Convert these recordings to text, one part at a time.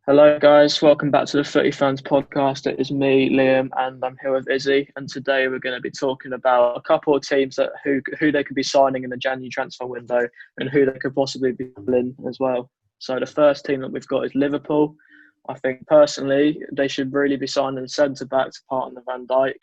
Hello, guys. Welcome back to the Footy Fans podcast. It is me, Liam, and I'm here with Izzy. And today we're going to be talking about a couple of teams that who they could be signing in the January transfer window and who they could possibly be selling as well. So the first team that we've got is Liverpool. I think personally they should really be signing centre back to partner Van Dijk.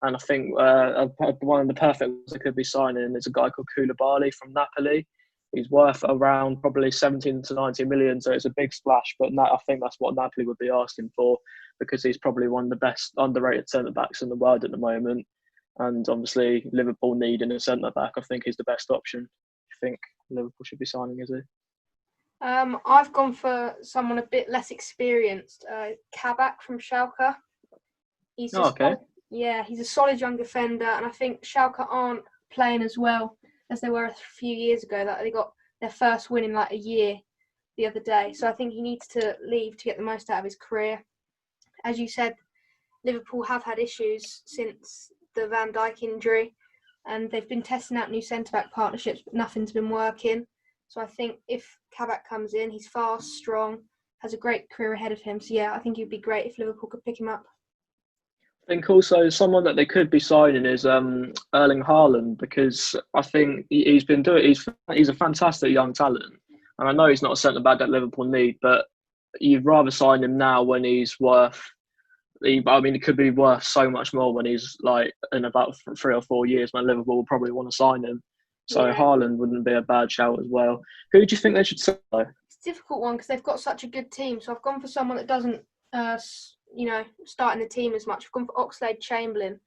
And I think one of the perfect ones they could be signing is a guy called Koulibaly from Napoli. He's worth around probably 17 to 90 million, so it's a big splash. But I think that's what Napoli would be asking for because he's probably one of the best underrated centre backs in the world at the moment. And obviously, Liverpool needing a centre back, I think he's the best option. I think Liverpool should be signing, is he? I've gone for someone a bit less experienced, Kabak from Schalke. He's Oh, just, okay. he's a solid young defender, and I think Schalke aren't playing as well as they were a few years ago. That they got their first win in like a year the other day. So I think he needs to leave to get the most out of his career. As you said, Liverpool have had issues since the Van Dijk injury, and they've been testing out new centre-back partnerships, but nothing's been working. So I think if Kabak comes in, he's fast, strong, has a great career ahead of him. So yeah, I think it would be great if Liverpool could pick him up. I think also someone that they could be signing is Erling Haaland because I think he's been doing. He's a fantastic young talent, and I know he's not a centre back that Liverpool need, but you'd rather sign him now when he's worth. I mean, it could be worth so much more when he's like in about 3 or 4 years when Liverpool will probably want to sign him. So Yeah, Haaland wouldn't be a bad shout as well. Who do you think they should sell? it's a difficult one because they've got such a good team. So I've gone for someone that doesn't, start in the team as much. I've gone for Oxlade-Chamberlain.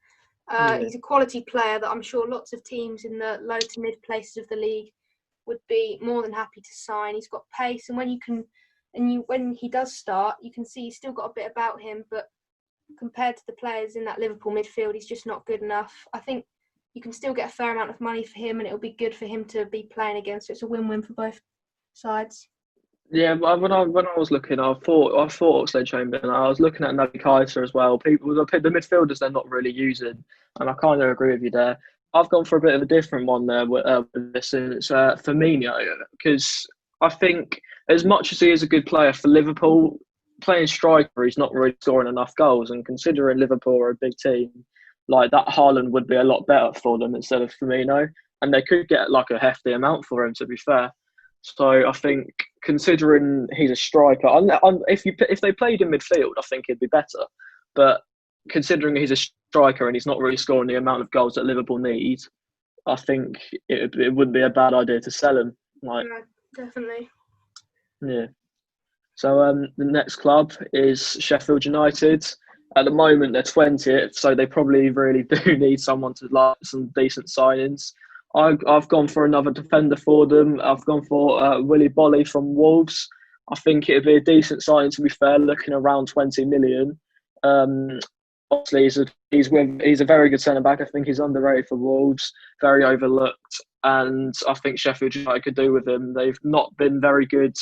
Yeah. He's a quality player that I'm sure lots of teams in the low to mid places of the league would be more than happy to sign. He's got pace, and when he does start, you can see he's still got a bit about him. But compared to the players in that Liverpool midfield, he's just not good enough. I think you can still get a fair amount of money for him, and it'll be good for him to be playing again. So it's a win-win for both sides. Yeah, but when I was looking, I thought Oxlade-Chamberlain. I was looking at Naby Keita as well. The midfielders they're not really using, and I kind of agree with you there. I've gone for a bit of a different one there with this, and it's Firmino because I think as much as he is a good player for Liverpool, playing striker, he's not really scoring enough goals. And considering Liverpool are a big team, like that Haaland would be a lot better for them instead of Firmino, and they could get like a hefty amount for him. To be fair. So I think, considering he's a striker, if they played in midfield, I think he'd be better. But considering he's a striker and he's not really scoring the amount of goals that Liverpool need, I think it wouldn't be a bad idea to sell him. Like, Yeah, definitely. yeah. So the next club is Sheffield United. At the moment, they're 20th, so they probably really do need someone to like some decent signings. I've gone for another defender for them. I've gone for Willy Bolly from Wolves. I think it'd be a decent signing, to be fair, looking around 20 million. Um, Obviously, he's a very good centre back. I think he's underrated for Wolves, very overlooked, and I think Sheffield United could do with him. They've not been very good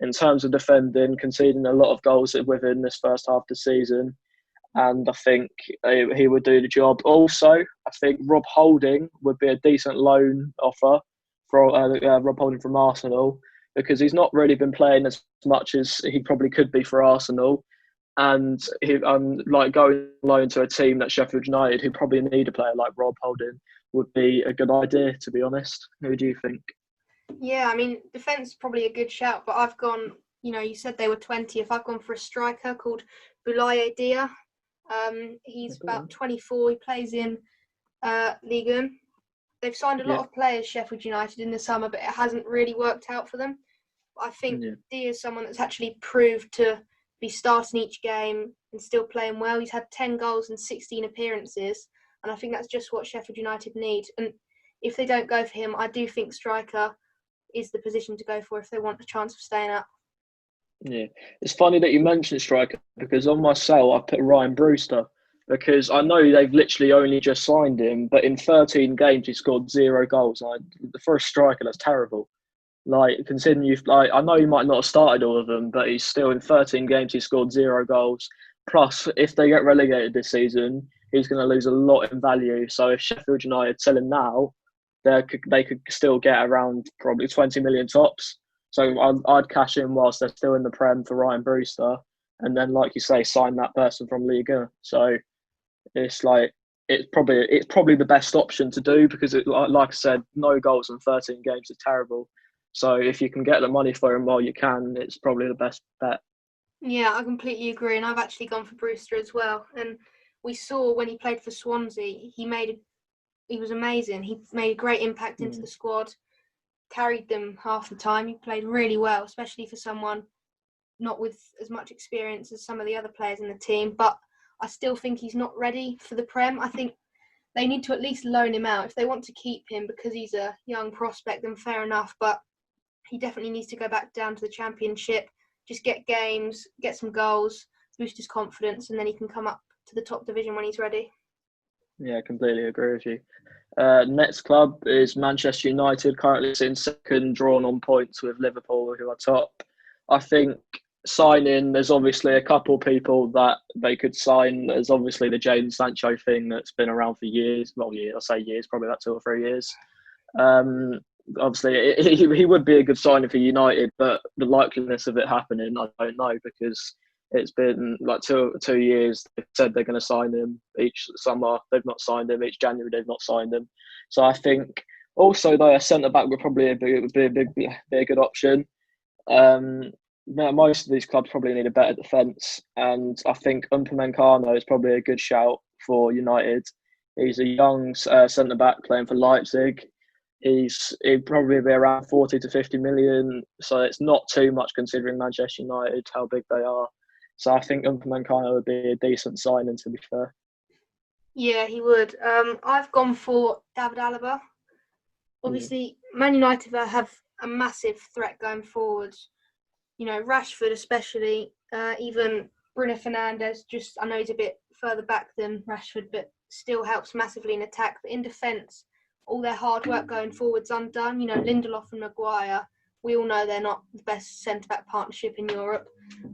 in terms of defending, conceding a lot of goals within this first half of the season. And I think he would do the job. Also, I think Rob Holding would be a decent loan offer for Rob Holding from Arsenal because he's not really been playing as much as he probably could be for Arsenal. And like going loan to a team like Sheffield United, who probably need a player like Rob Holding, would be a good idea, to be honest. Who do you think? Yeah, I mean, defence is probably a good shout, but I've gone, you said they were 20th. I've gone for a striker called Boulaye Dia. He's about 24. He plays in Ligue 1. They've signed a lot Yeah, of players, Sheffield United, in the summer, but it hasn't really worked out for them. But I think yeah. Dia is someone that's actually proved to be starting each game and still playing well. He's had 10 goals and 16 appearances, and I think that's just what Sheffield United need. And if they don't go for him, I do think striker is the position to go for if they want a chance of staying up. Yeah, it's funny that you mentioned striker because on my sale I put Ryan Brewster because I know they've literally only just signed him, but in 13 games he scored 0 goals. Like for a striker, that's terrible. Like considering I know he might not have started all of them, but he's still in 13 games he scored 0 goals. Plus, if they get relegated this season, he's going to lose a lot in value. So if Sheffield United sell him now, they could still get around probably 20 million tops. So I'd cash in whilst they're still in the Prem for Ryan Brewster. and then, like you say, sign that person from Liga. So it's like it's probably the best option to do because, like I said, no goals in 13 games is terrible. So if you can get the money for him while you can, it's probably the best bet. Yeah, I completely agree, and I've actually gone for Brewster as well. And we saw when he played for Swansea, he was amazing. He made a great impact into the squad, carried them half the time. He played really well, especially for someone not with as much experience as some of the other players in the team. But I still think he's not ready for the Prem. I think they need to at least loan him out if they want to keep him because he's a young prospect. Then fair enough, but he definitely needs to go back down to the Championship, just get games, get some goals, boost his confidence, and then he can come up to the top division when he's ready. Yeah, I completely agree with you. Next club is Manchester United, currently sitting second, drawn on points with Liverpool, who are top. I think signing, there's obviously a couple people that they could sign. There's obviously the Jadon Sancho thing that's been around for years. Well, yeah, I'll say years, probably about 2 or 3 years. Obviously, he would be a good signing for United, but the likeliness of it happening, I don't know, because it's been like 2 years. They've said they're going to sign him each summer. They've not signed him. Each January, they've not signed him. So I think also, though, a centre back would probably be a good option. Most of these clubs probably need a better defence, and I think Upamecano is probably a good shout for United. He's a young centre back playing for Leipzig. He'd probably be around 40 to 50 million, so it's not too much considering Manchester United, how big they are. So I think Upamecano would be a decent signing, to be fair. Yeah, he would. I've gone for David Alaba. Obviously, Man United have a massive threat going forward. You know, Rashford especially, even Bruno Fernandes, I know he's a bit further back than Rashford, but still helps massively in attack. But in defence, all their hard work going forward's undone. You know, Lindelof and Maguire, we all know they're not the best centre-back partnership in Europe.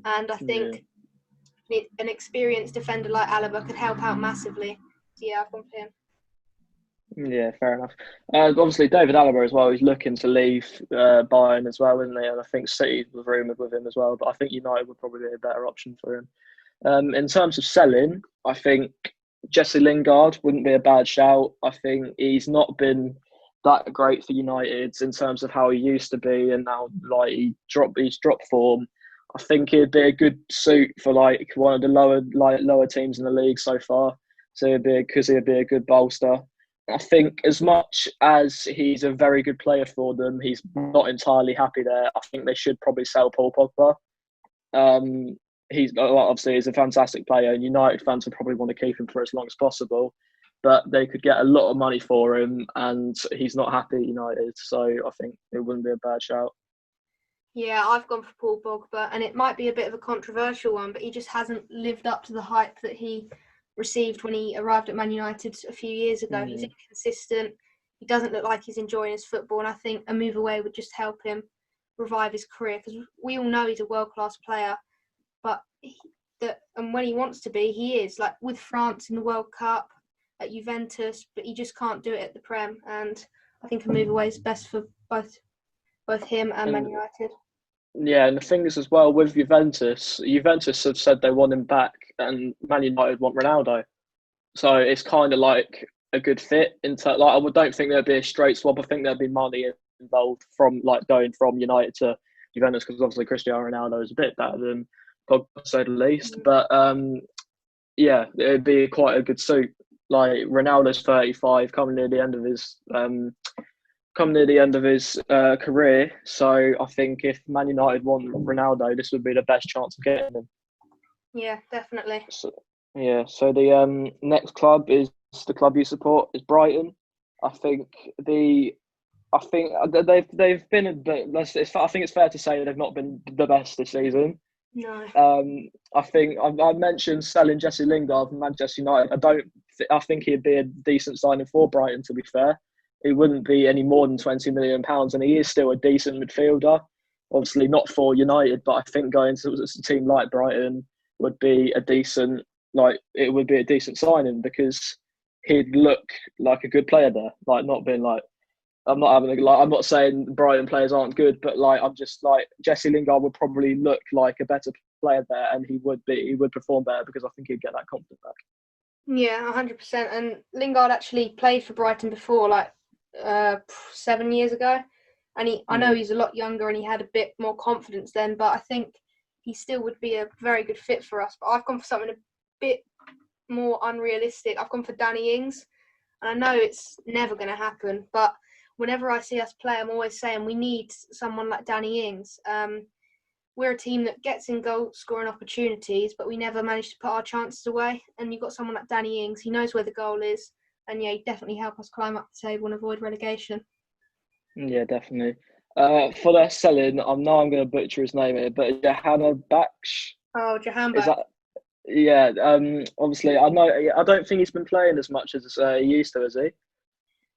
And I think an experienced defender like Alaba could help out massively. So yeah, I've gone for him. Yeah, fair enough. Obviously, David Alaba as well. He's looking to leave Bayern as well, isn't he? And I think City was rumoured with him as well. But I think United would probably be a better option for him. In terms of selling, I think Jesse Lingard wouldn't be a bad shout. I think he's not been that great for United in terms of how he used to be, and now like he's dropped form. I think he'd be a good suit for like one of the lower teams in the league so far. So he'd be a good bolster. I think as much as he's a very good player for them, he's not entirely happy there. I think they should probably sell Paul Pogba. He's a fantastic player, and United fans would probably want to keep him for as long as possible. But they could get a lot of money for him, and he's not happy at United. So I think it wouldn't be a bad shout. Yeah, I've gone for Paul Pogba, and it might be a bit of a controversial one, but he just hasn't lived up to the hype that he received when he arrived at Man United a few years ago. He's inconsistent. He doesn't look like he's enjoying his football, and I think a move away would just help him revive his career because we all know he's a world-class player, but and when he wants to be, he is. Like with France in the World Cup, at Juventus, but he just can't do it at the Prem, and I think a move away is best for both him and Man United. Yeah, and the thing is as well with Juventus have said they want him back, and Man United want Ronaldo. So it's kind of like a good fit. I don't think there'd be a straight swap. I think there'd be money involved from like going from United to Juventus because obviously Cristiano Ronaldo is a bit better than Pogba, to say the least. But yeah, it'd be quite a good suit. Like Ronaldo's 35, coming near the end of his career. So I think if Man United want Ronaldo, this would be the best chance of getting him. Yeah, definitely. So the next club is the club you support is Brighton. I think they've been a bit. I think it's fair to say they've not been the best this season. No. I think I mentioned selling Jesse Lingard from Manchester United. I think he'd be a decent signing for Brighton. To be fair, he wouldn't be any more than £20 million, and he is still a decent midfielder. Obviously not for United, but I think going to a team like Brighton would be a decent signing because he'd look like a good player there. Like not being like I'm not saying Brighton players aren't good, but like I'm just like Jesse Lingard would probably look like a better player there, and he would perform better because I think he'd get that confidence back. Yeah, 100%. And Lingard actually played for Brighton before, like 7 years ago. And I know he's a lot younger and he had a bit more confidence then, but I think he still would be a very good fit for us. But I've gone for something a bit more unrealistic. I've gone for Danny Ings. And I know it's never going to happen, but whenever I see us play, I'm always saying we need someone like Danny Ings. We're a team that gets in goal scoring opportunities, but we never manage to put our chances away. And you've got someone like Danny Ings, he knows where the goal is. And yeah, he'd definitely help us climb up the table and avoid relegation. Yeah, definitely. For their selling, I'm going to butcher his name here, but Johanna Baksh. Oh, Jahan Is that? Yeah. Obviously, I don't think he's been playing as much as he used to, has he?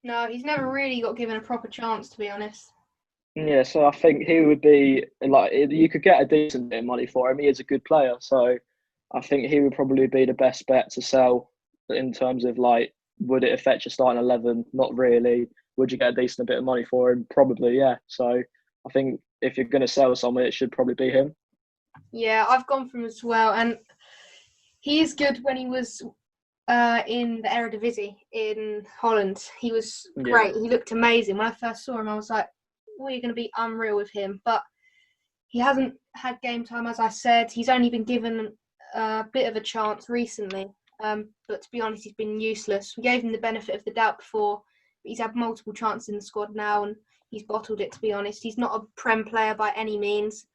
No, he's never really got given a proper chance, to be honest. Yeah, so I think he would be like, you could get a decent bit of money for him. He is a good player, so I think he would probably be the best bet to sell in terms of like, would it affect your starting 11? Not really. Would you get a decent bit of money for him? Probably, yeah. So I think if you're going to sell someone, it should probably be him. Yeah, I've gone for him as well, and he is good when he was in the Eredivisie in Holland. He was great. Yeah. He looked amazing. When I first saw him, I was like, well, you're going to be unreal with him. But he hasn't had game time, as I said. He's only been given a bit of a chance recently. But to be honest, he's been useless. We gave him the benefit of the doubt before, but he's had multiple chances in the squad now, and he's bottled it, to be honest. He's not a Prem player by any means.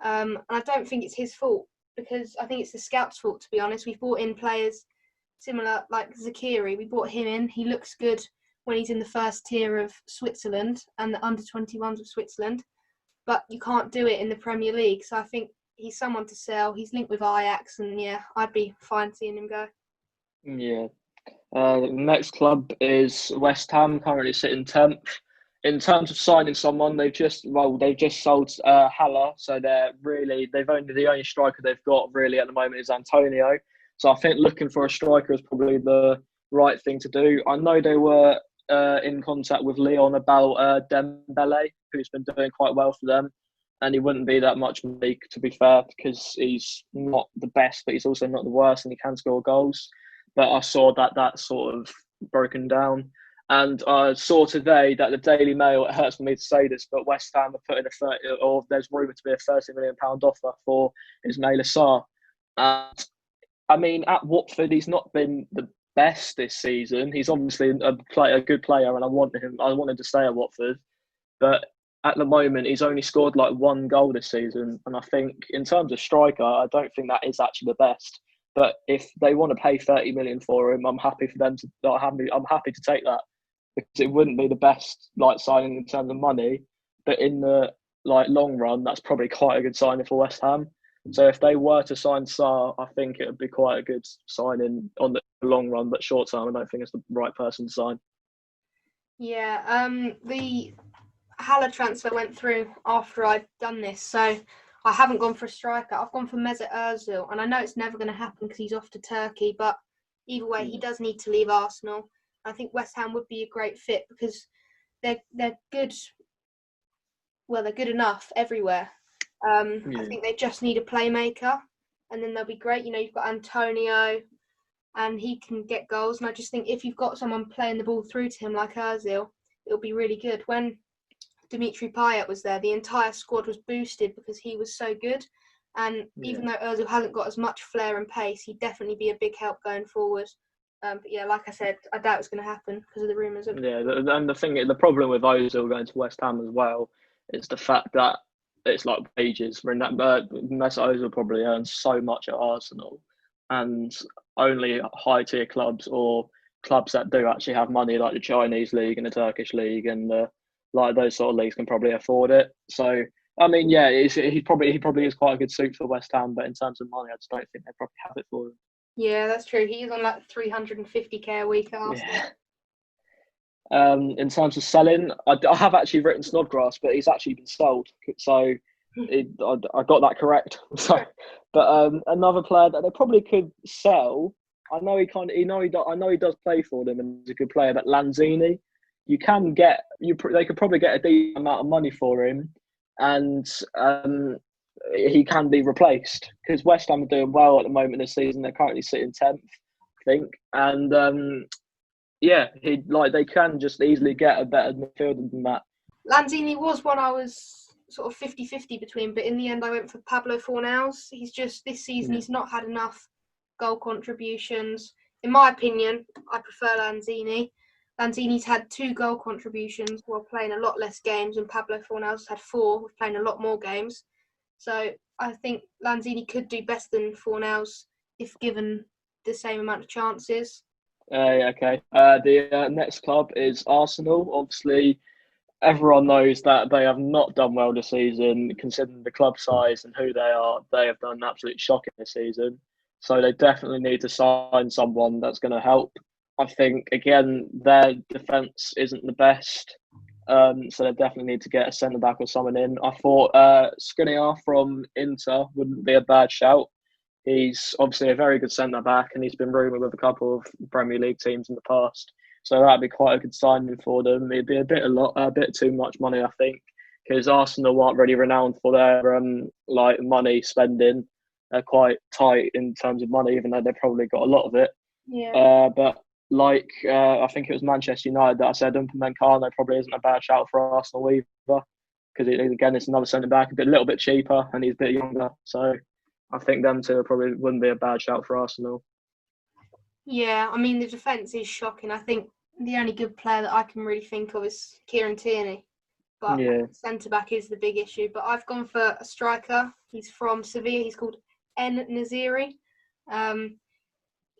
And I don't think it's his fault, because I think it's the scouts' fault, to be honest. We've brought in players similar, like Zakiri. We brought him in. He looks good when he's in the first tier of Switzerland and the under-21s of Switzerland, but you can't do it in the Premier League. So I think he's someone to sell. He's linked with Ajax, and yeah, I'd be fine seeing him go. Yeah. The next club is West Ham, currently sitting 10th. In terms of signing someone, they've just sold Haller, so the only striker they've got really at the moment is Antonio. So I think looking for a striker is probably the right thing to do. I know they were in contact with Lyon about Dembele, who's been doing quite well for them, and he wouldn't be that much money, to be fair, because he's not the best, but he's also not the worst, and he can score goals. But I saw that sort of broken down. And I saw today that the Daily Mail, it hurts for me to say this, but West Ham are putting there's rumoured to be a £30 million offer for Ismaila Sarr. And I mean, at Watford, he's not been the best this season. He's obviously a good player, and I want him to stay at Watford. But at the moment, he's only scored like one goal this season. And I think in terms of striker, I don't think that is actually the best. But if they want to pay 30 million for him, I'm happy for them to. I'm happy to take that, because it wouldn't be the best signing in terms of money, but in the long run, that's probably quite a good signing for West Ham. So if they were to sign Sarr, I think it would be quite a good signing on the long run, but short term, I don't think it's the right person to sign. Yeah, the Haller transfer went through after I'd done this, so I haven't gone for a striker. I've gone for Mesut Ozil, and I know it's never going to happen because he's off to Turkey, but either way, he does need to leave Arsenal. I think West Ham would be a great fit because they're good. Well, they're good enough everywhere. I think they just need a playmaker, and then they'll be great. You know, you've got Antonio, and he can get goals. And I just think if you've got someone playing the ball through to him like Ozil, it'll be really good. When Dimitri Payet was there, the entire squad was boosted because he was so good. And even though Ozil hasn't got as much flair and pace, he'd definitely be a big help going forward. But yeah, like I said, I doubt it's going to happen because of the rumours. And the problem with Ozil going to West Ham as well is the fact that it's like wages. I mean, Mesut Ozil probably earns so much at Arsenal, and only high tier clubs or clubs that do actually have money, like the Chinese league and the Turkish league and those sort of leagues, can probably afford it. So I mean, yeah, he probably is quite a good suit for West Ham, but in terms of money, I just don't think they probably have it for him. Yeah, that's true. He's on like 350k a week at Arsenal. Yeah. In terms of selling, I have actually written Snodgrass, but he's actually been sold. So I got that correct. So, but another player that they probably could sell. I know he does play for them and he's a good player. But Lanzini, they could probably get a decent amount of money for him, and he can be replaced, because West Ham are doing well at the moment this season. They're currently sitting 10th, I think, and they can just easily get a better midfielder than that. Lanzini was one I was sort of 50-50 between, but in the end I went for Pablo Fornals. He's just, this season, he's not had enough goal contributions. In my opinion, I prefer Lanzini. Lanzini's had 2 goal contributions while playing a lot less games, and Pablo Fornals had 4 with playing a lot more games. So I think Lanzini could do better than Fornals if given the same amount of chances. Okay. The next club is Arsenal. Obviously, everyone knows that they have not done well this season, considering the club size and who they are. They have done absolutely shocking this season. So they definitely need to sign someone that's going to help. I think, again, their defence isn't the best. So they definitely need to get a centre-back or someone in. I thought Skriniar from Inter wouldn't be a bad shout. He's obviously a very good centre-back, and he's been rumoured with a couple of Premier League teams in the past. So that'd be quite a good signing for them. It'd be a bit too much money, I think, because Arsenal aren't really renowned for their money spending. They're quite tight in terms of money, even though they've probably got a lot of it. Yeah. But I think it was Manchester United that I said Upamecano probably isn't a bad shout for Arsenal either, because again it's another centre back, a little bit cheaper, and he's a bit younger. So I think them two probably wouldn't be a bad shout for Arsenal. Yeah, I mean the defence is shocking. I think the only good player that I can really think of is Kieran Tierney, but centre back is the big issue. But I've gone for a striker. He's from Sevilla. He's called En-Nesyri.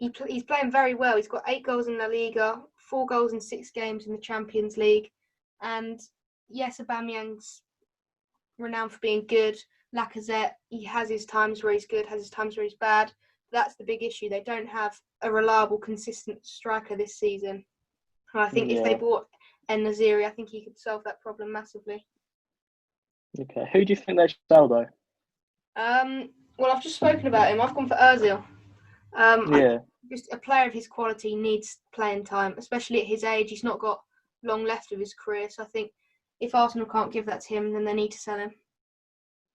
He's playing very well. He's got 8 goals in La Liga, 4 goals in 6 games in the Champions League. And yes, Aubameyang's renowned for being good. Lacazette, he has his times where he's good, has his times where he's bad. That's the big issue. They don't have a reliable, consistent striker this season. And I think if they bought En-Nesyri, I think he could solve that problem massively. Okay. Who do you think they should sell, though? Well, I've just spoken about him. I've gone for Ozil. Just a player of his quality needs playing time, especially at his age. He's not got long left of his career, so I think if Arsenal can't give that to him, then they need to sell him.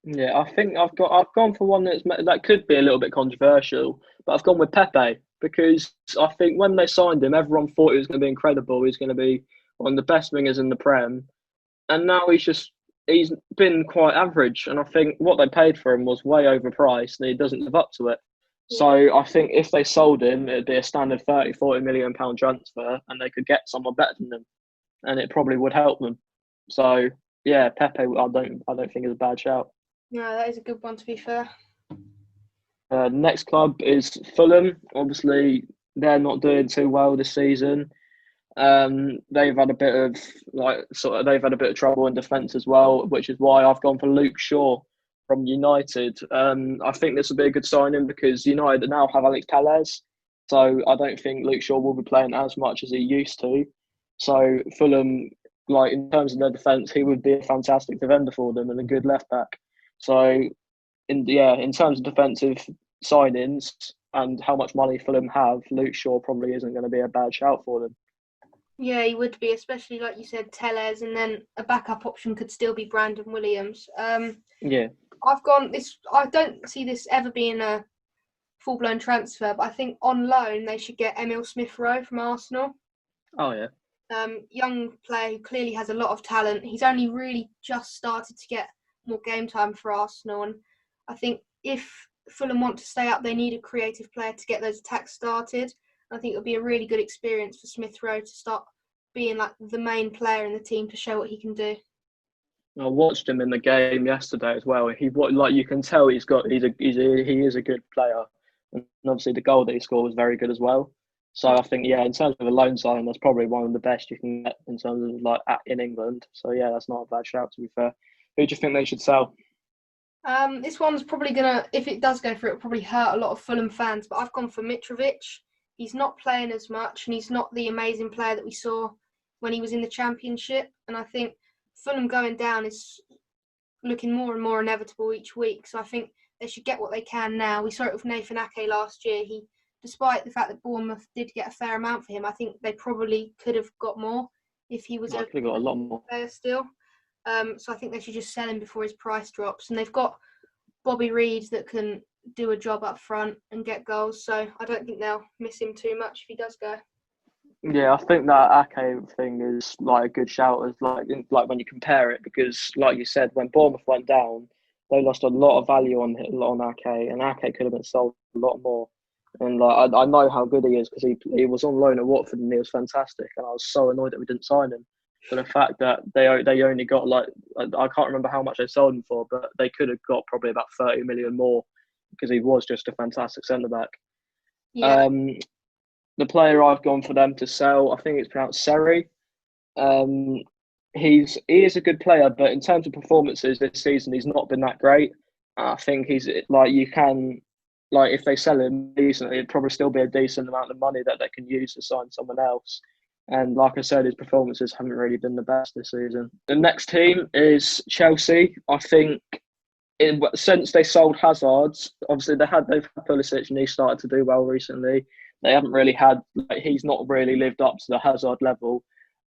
Yeah, I think I've gone for one that could be a little bit controversial, but I've gone with Pepe, because I think when they signed him, everyone thought he was going to be incredible. He's going to be one of the best wingers in the Prem, and now he's been quite average. And I think what they paid for him was way overpriced, and he doesn't live up to it. So I think if they sold him, it'd be a standard 30-40 million pound transfer, and they could get someone better than him, and it probably would help them. So yeah, Pepe, I don't think is a bad shout. No, that is a good one, to be fair. Next club is Fulham. Obviously, they're not doing too well this season. They've had a bit of trouble in defence as well, which is why I've gone for Luke Shaw from United. I think this will be a good signing, because United now have Alex Telles, so I don't think Luke Shaw will be playing as much as he used to. So Fulham, in terms of their defence, he would be a fantastic defender for them and a good left back. So in terms of defensive signings and how much money Fulham have, Luke Shaw probably isn't going to be a bad shout for them. Yeah, he would be, especially like you said, Telles, and then a backup option could still be Brandon Williams. I've gone this. I don't see this ever being a full-blown transfer, but I think on loan they should get Emil Smith-Rowe from Arsenal. Oh yeah. Young player who clearly has a lot of talent. He's only really just started to get more game time for Arsenal, and I think if Fulham want to stay up, they need a creative player to get those attacks started. I think it'll be a really good experience for Smith-Rowe to start being like the main player in the team to show what he can do. I watched him in the game yesterday as well. You can tell he is a good player, and obviously the goal that he scored was very good as well. So I think in terms of a loan signing, that's probably one of the best you can get in terms of in England. So yeah, that's not a bad shout, to be fair. Who do you think they should sell? This one's probably gonna, if it does go through, it'll probably hurt a lot of Fulham fans. But I've gone for Mitrovic. He's not playing as much, and he's not the amazing player that we saw when he was in the Championship. And I think Fulham going down is looking more and more inevitable each week. So I think they should get what they can now. We saw it with Nathan Ake last year. Despite the fact that Bournemouth did get a fair amount for him, I think they probably could have got more if he was got a lot more player still. So I think they should just sell him before his price drops. And they've got Bobby Reid that can do a job up front and get goals. So I don't think they'll miss him too much if he does go. Yeah, I think that Ake thing is like a good shout as like when you compare it, because like you said, when Bournemouth went down, they lost a lot of value on Ake, and Ake could have been sold a lot more. And like I know how good he is because he was on loan at Watford and he was fantastic, and I was so annoyed that we didn't sign him. But the fact that they only got like I can't remember how much they sold him for, but they could have got probably about 30 million more because he was just a fantastic centre back. Yeah. The player I've gone for them to sell, I think it's pronounced Seri. He is a good player, but in terms of performances this season, he's not been that great. I think he's like if they sell him decently, it'd probably still be a decent amount of money that they can use to sign someone else. And like I said, his performances haven't really been the best this season. The next team is Chelsea. I think since they sold Hazard, obviously they've had Pulisic and he started to do well recently. They haven't really had he's not really lived up to the Hazard level.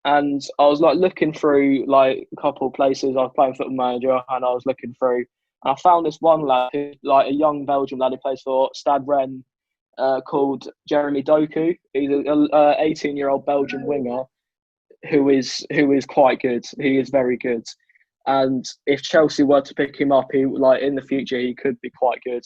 And I was looking through a couple of places. I was playing Football Manager and I was looking through. And I found this one lad, a young Belgian lad who plays for Stade Rennes, called Jeremy Doku. He's an 18-year-old Belgian winger who is quite good. He is very good. And if Chelsea were to pick him up, he in the future he could be quite good.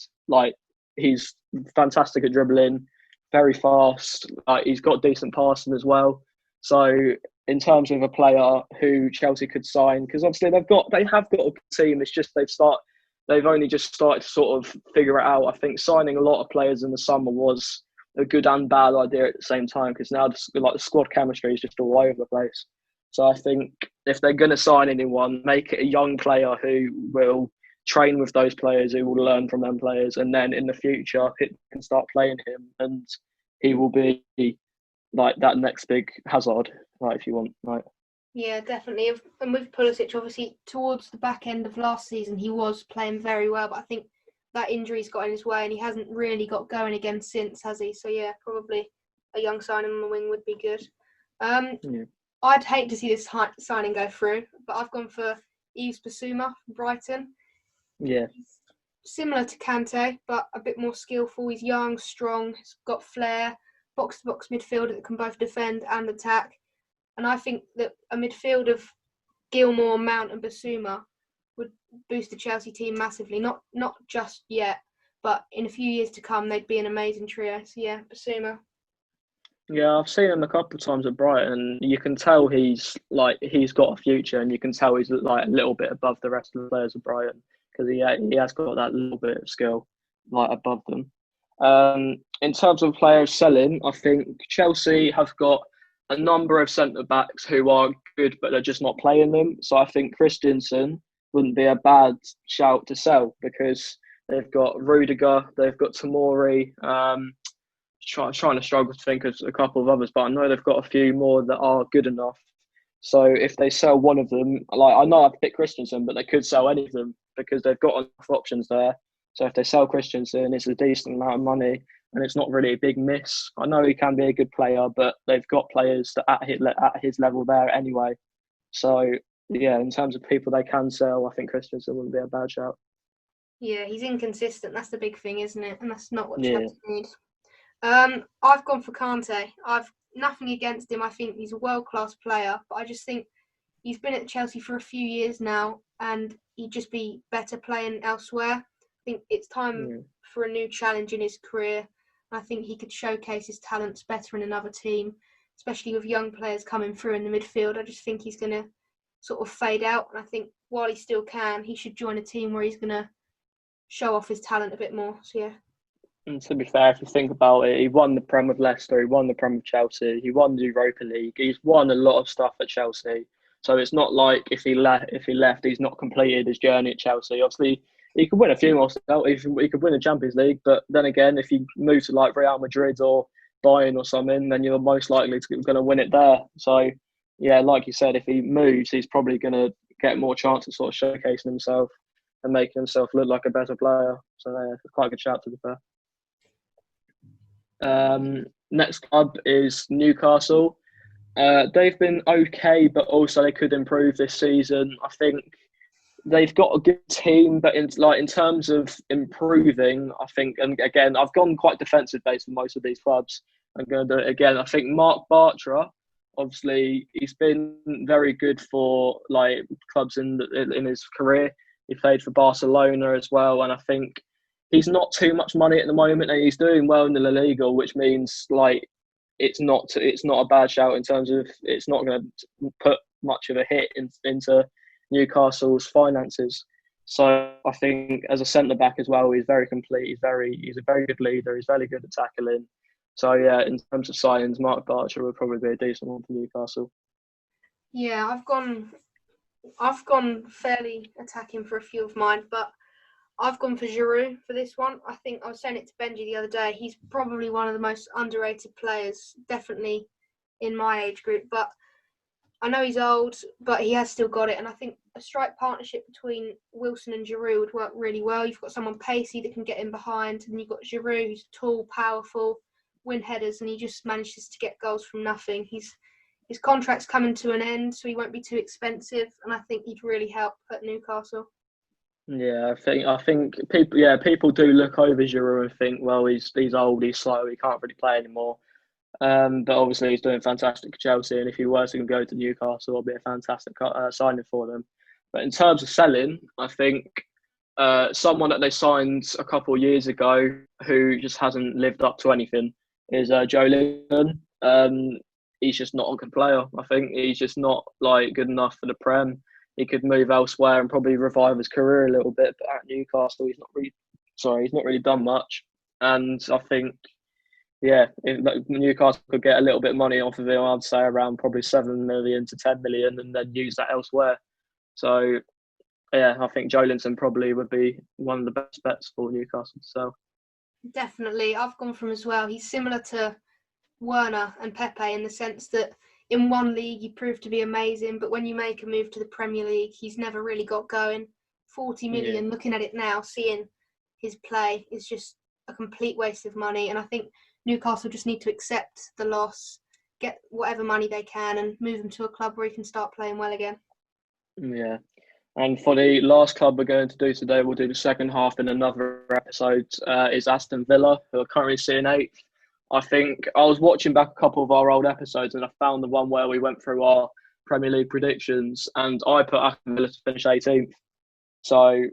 He's fantastic at dribbling, very fast. He's got decent passing as well. So in terms of a player who Chelsea could sign, because obviously they have got a good team. It's just they've only just started to sort of figure it out. I think signing a lot of players in the summer was a good and bad idea at the same time, because now the squad chemistry is just all over the place. So I think if they're going to sign anyone, make it a young player who will train with those players, who will learn from them players, and then in the future he can start playing him, and he will be like that next big Hazard, if you want. Yeah, definitely. And with Pulisic, obviously towards the back end of last season, he was playing very well, but I think that injury's got in his way, and he hasn't really got going again since, has he? So yeah, probably a young signing on the wing would be good. Yeah. I'd hate to see this signing go through, but I've gone for Yves Bissouma from Brighton. Yeah. He's similar to Kante, but a bit more skillful. He's young, strong, he's got flair, box-to-box midfielder that can both defend and attack. And I think that a midfield of Gilmour, Mount and Bissouma would boost the Chelsea team massively. Not just yet, but in a few years to come, they'd be an amazing trio. So yeah, Bissouma. Yeah, I've seen him a couple of times at Brighton. You can tell he's got a future, and you can tell he's a little bit above the rest of the players of Brighton, because he has got that little bit of skill above them. In terms of players selling, I think Chelsea have got a number of centre backs who are good, but they're just not playing them. So I think Christensen wouldn't be a bad shout to sell, because they've got Rudiger, they've got Tomori. Trying to struggle to think of a couple of others, but I know they've got a few more that are good enough. So if they sell one of them, I know I've picked Christensen, but they could sell any of them because they've got enough options there. So if they sell Christensen, it's a decent amount of money, and it's not really a big miss. I know he can be a good player, but they've got players that at his level there anyway. So yeah, in terms of people they can sell, I think Christensen wouldn't be a bad shout. Yeah, he's inconsistent. That's the big thing, isn't it? And that's not what Yeah. Chelsea need. I've gone for Kante. I've nothing against him. I think he's a world-class player, but I just think he's been at Chelsea for a few years now, and he'd just be better playing elsewhere. I think it's time for a new challenge in his career. I think he could showcase his talents better in another team, especially with young players coming through in the midfield. I just think he's going to sort of fade out, and I think while he still can, he should join a team where he's going to show off his talent a bit more. So yeah. And to be fair, if you think about it, he won the Prem with Leicester, he won the Prem with Chelsea, he won the Europa League, he's won a lot of stuff at Chelsea. So it's not like if he left, he's not completed his journey at Chelsea. Obviously, he could win a few more. He could win the Champions League, but then again, if he moves to Real Madrid or Bayern or something, then you're most likely going to win it there. So yeah, like you said, if he moves, he's probably going to get more chance of sort of showcasing himself and making himself look like a better player. So yeah, it's quite a good shout, to be fair. Next club is Newcastle. They've been okay, but also they could improve this season. I think they've got a good team, but in terms of improving, I think, and again, I've gone quite defensive based for most of these clubs. I'm going to do it again. I think Mark Bartra, obviously, he's been very good for like clubs in his career. He played for Barcelona as well, and I think he's not too much money at the moment, and he's doing well in the La Liga, which means like it's not a bad shout in terms of it's not going to put much of a hit into Newcastle's finances. So I think as a centre back as well, he's very complete. He's a very good leader. He's very good at tackling. So yeah, in terms of signings, Mark Barcher would probably be a decent one for Newcastle. Yeah, I've gone fairly attacking for a few of mine, but I've gone for Giroud for this one. I think I was saying it to Benji the other day. He's probably one of the most underrated players, definitely in my age group. But I know he's old, but he has still got it. And I think a strike partnership between Wilson and Giroud would work really well. You've got someone pacey that can get in behind, and you've got Giroud, who's tall, powerful, win headers, and he just manages to get goals from nothing. His contract's coming to an end, so he won't be too expensive, and I think he'd really help at Newcastle. Yeah, I think people do look over Giroud and think, well, he's old, he's slow, he can't really play anymore. But obviously he's doing fantastic at Chelsea, and if he were to go to Newcastle, it'll be a fantastic signing for them. But in terms of selling, I think someone that they signed a couple of years ago who just hasn't lived up to anything is Joe Linton. He's just not a good player. I think he's just not like good enough for the Prem. He could move elsewhere and probably revive his career a little bit. But at Newcastle, he's not really done much. And I think, yeah, if Newcastle could get a little bit of money off of him, I'd say around probably 7 million to 10 million, and then use that elsewhere. So, yeah, I think Joe Linton probably would be one of the best bets for Newcastle to sell. Definitely. I've gone from as well. He's similar to Werner and Pepe in the sense that in one league he proved to be amazing, but when you make a move to the Premier League, he's never really got going. 40 million, Yeah. looking at it now, seeing his play is just a complete waste of money. And I think Newcastle just need to accept the loss, get whatever money they can, and move him to a club where he can start playing well again. Yeah. And for the last club we're going to do today, we'll do the second half in another episode, is Aston Villa, who are currently sitting eighth. I think I was watching back a couple of our old episodes and I found the one where we went through our Premier League predictions, and I put Aston Villa to finish 18th. So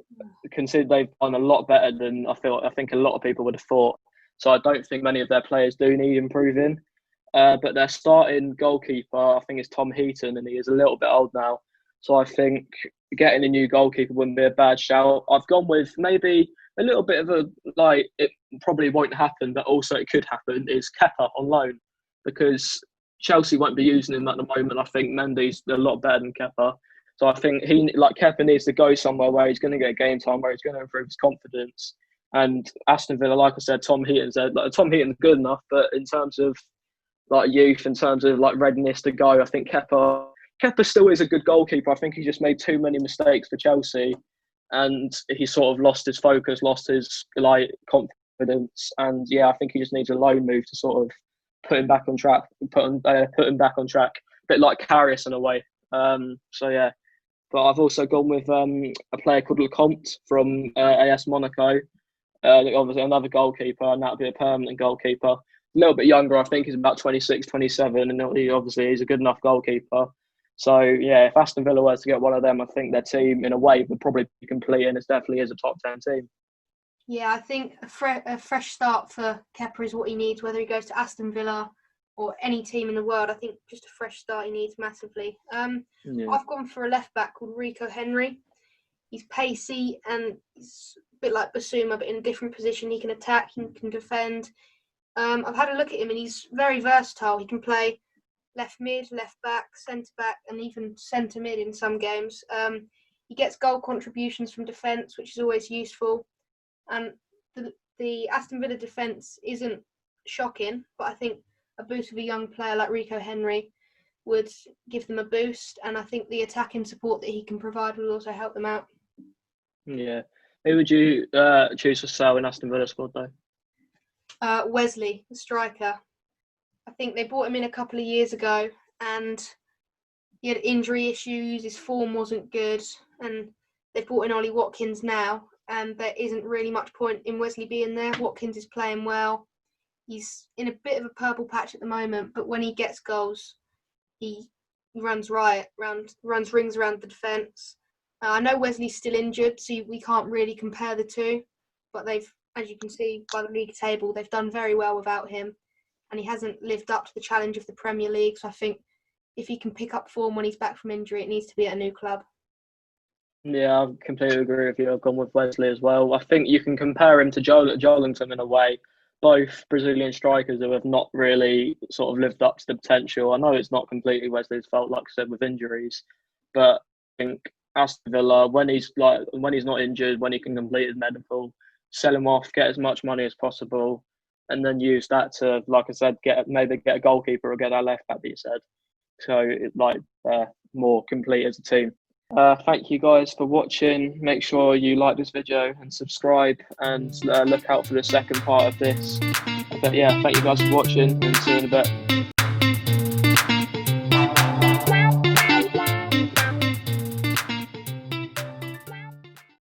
consider they've done a lot better than I think a lot of people would have thought. So I don't think many of their players do need improving. But their starting goalkeeper, I think, is Tom Heaton, and he is a little bit old now. So I think getting a new goalkeeper wouldn't be a bad shout. I've gone with maybe a little bit of a, like, it probably won't happen, but also it could happen, is Kepa on loan, because Chelsea won't be using him at the moment. I think Mendy's a lot better than Kepa. So I think Kepa needs to go somewhere where he's going to get game time, where he's going to improve his confidence. And Aston Villa, like I said, Tom Heaton's good enough, but in terms of like youth, in terms of like readiness to go, I think Kepa still is a good goalkeeper. I think he just made too many mistakes for Chelsea, and he sort of lost his focus, lost his like confidence. And yeah, I think he just needs a loan move to sort of put him back on track, put him back on track, a bit like Karius in a way. So yeah, but I've also gone with a player called Lecomte from AS Monaco. Obviously another goalkeeper, and that'll be a permanent goalkeeper. A little bit younger, I think he's about 26, 27, and he's a good enough goalkeeper. So yeah, if Aston Villa were to get one of them, I think their team in a way would probably be complete, and it definitely is a top 10 team. Yeah, I think a fresh start for Kepa is what he needs, whether he goes to Aston Villa or any team in the world. I think just a fresh start he needs massively. Yeah. I've gone for a left back called Rico Henry. He's pacey and he's a bit like Basuma, but in a different position. He can attack, he can defend. I've had a look at him and he's very versatile. He can play left mid, left back, centre back, and even centre mid in some games. He gets goal contributions from defence, which is always useful. And the Aston Villa defence isn't shocking, but I think a boost of a young player like Rico Henry would give them a boost, and I think the attacking support that he can provide will also help them out. Yeah. Who would you choose for sale in Aston Villa squad though? Wesley, the striker. I think they brought him in a couple of years ago, and he had injury issues. His form wasn't good, and they've brought in Ollie Watkins now, and there isn't really much point in Wesley being there. Watkins is playing well. He's in a bit of a purple patch at the moment, but when he gets goals, he runs runs rings around the defence. I know Wesley's still injured, so we can't really compare the two, but they've, as you can see by the league table, they've done very well without him, and he hasn't lived up to the challenge of the Premier League. So I think if he can pick up form when he's back from injury, it needs to be at a new club. Yeah, I completely agree with you. I've gone with Wesley as well. I think you can compare him to Joelinton in a way. Both Brazilian strikers who have not really sort of lived up to the potential. I know it's not completely Wesley's fault, like I said, with injuries, but I think Aston Villa, when he's not injured, when he can complete his medical, sell him off, get as much money as possible, and then use that to, like I said, maybe get a goalkeeper or get our left back that you said. So more complete as a team. Thank you guys for watching. Make sure you like this video and subscribe, and look out for the second part of this. But yeah, thank you guys for watching, and see you in a bit.